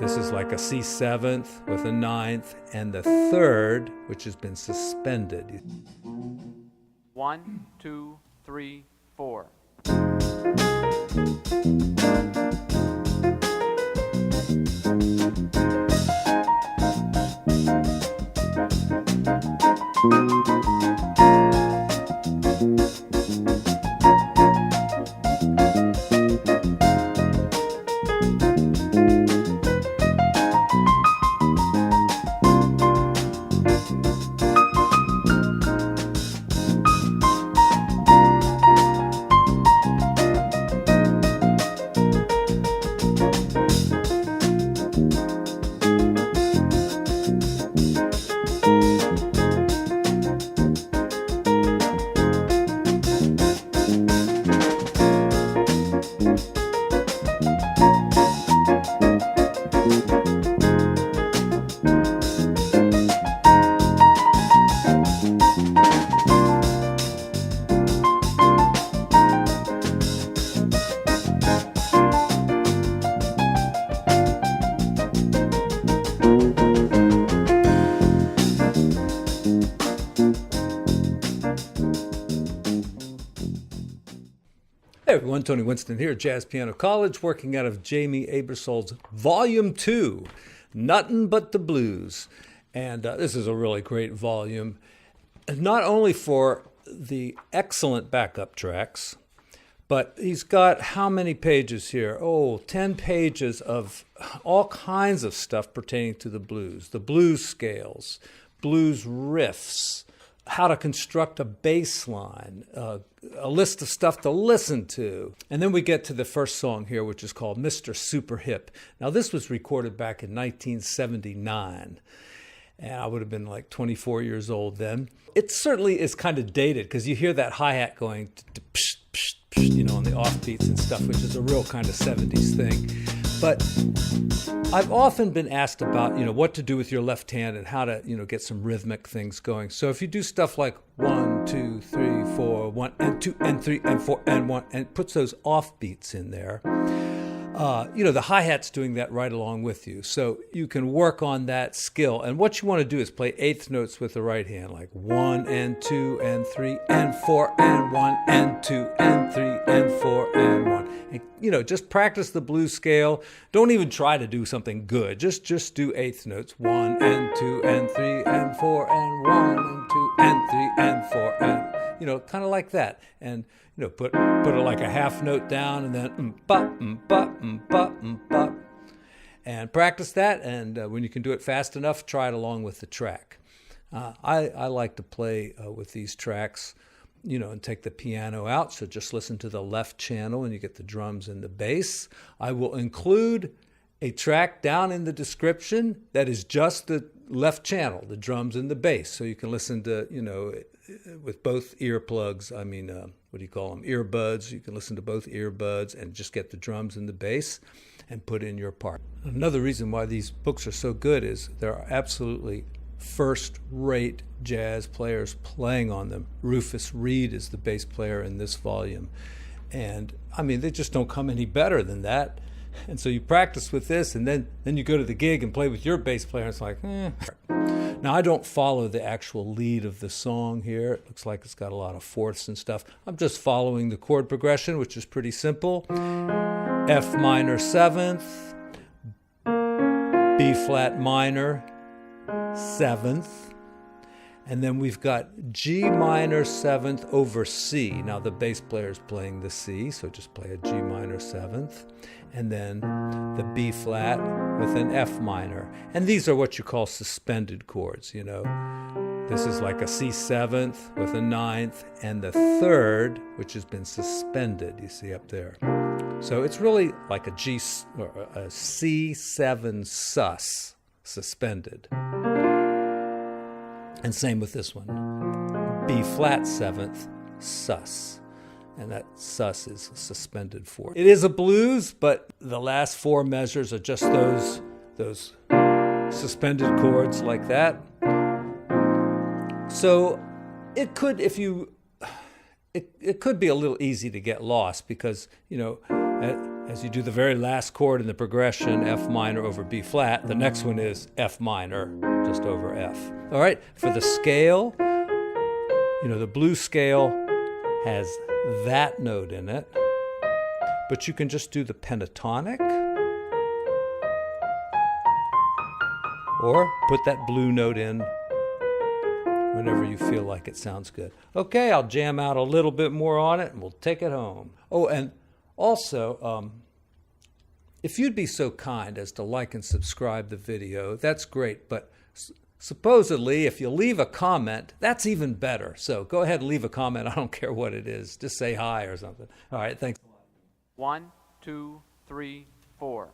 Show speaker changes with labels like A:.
A: This is like a C seventh with a ninth, and the third, which has been suspended.
B: 1, 2, 3, 4.
A: Hey everyone, Tony Winston here at Jazz Piano College, working out of Jamie Aebersold's Volume 2, Nuttin' But the Blues. And this is a really great volume, not only for the excellent backup tracks, but he's got how many pages here? 10 pages of all kinds of stuff pertaining to the blues scales, blues riffs, how to construct a bass line, a list of stuff to listen to. And then we get to the first song here, which is called Mr. Super Hip. Now, this was recorded back in 1979, and I would have been like 24 years old then. It certainly is kind of dated, because you hear that hi-hat going, psh, psh, psh, you know, on the offbeats and stuff, which is a real kind of 70s thing. But I've often been asked about, what to do with your left hand and how to, get some rhythmic things going. So if you do stuff like 1, 2, 3, 4, 1 and 2 and 3 and 4 and 1, and puts those offbeats in there, the hi-hat's doing that right along with you. So you can work on that skill. And what you want to do is play eighth notes with the right hand, like 1 and 2 and 3 and 4 and 1 and 2 and 3 and 4 and 1. And, just practice the blues scale. Don't even try to do something good. Just do eighth notes. 1 and 2 and 3 and 4 and 1 and 2 and 3 and 4 and, kind of like that. And, put it like a half note down, and then ba, and practice that. And when you can do it fast enough, try it along with the track. I like to play with these tracks, and take the piano out. So just listen to the left channel and you get the drums and the bass. I will include a track down in the description that is just the left channel, the drums and the bass. So you can listen to, with both earplugs, earbuds. You can listen to both earbuds and just get the drums and the bass and put in your part. Another reason why these books are so good is there are absolutely first-rate jazz players playing on them. Rufus Reid is the bass player in this volume. And, they just don't come any better than that. And so you practice with this, and then you go to the gig and play with your bass player, and it's like, Now, I don't follow the actual lead of the song here. It looks like it's got a lot of fourths and stuff. I'm just following the chord progression, which is pretty simple. F minor 7th, B flat minor 7th, and then we've got G minor 7th over C. Now the bass player is playing the C, so just play a G minor 7th, and then the B flat with an F minor. And these are what you call suspended chords, This is like a C 7th with a ninth, and the third, which has been suspended, you see up there. So it's really like a C7 sus, suspended. And same with this one, B flat 7th, sus. And that sus is suspended fourth. It is a blues, but the last four measures are just those suspended chords like that. So it could, it could be a little easy to get lost, because, As you do the very last chord in the progression, F minor over B flat, the next one is F minor, just over F. All right, for the scale, the blues scale has that note in it, but you can just do the pentatonic, or put that blue note in whenever you feel like it sounds good. Okay, I'll jam out a little bit more on it and we'll take it home. Oh, and also, if you'd be so kind as to like and subscribe the video, that's great. But supposedly, if you leave a comment, that's even better. So go ahead and leave a comment. I don't care what it is. Just say hi or something. All right, thanks.
B: 1, 2, 3, 4.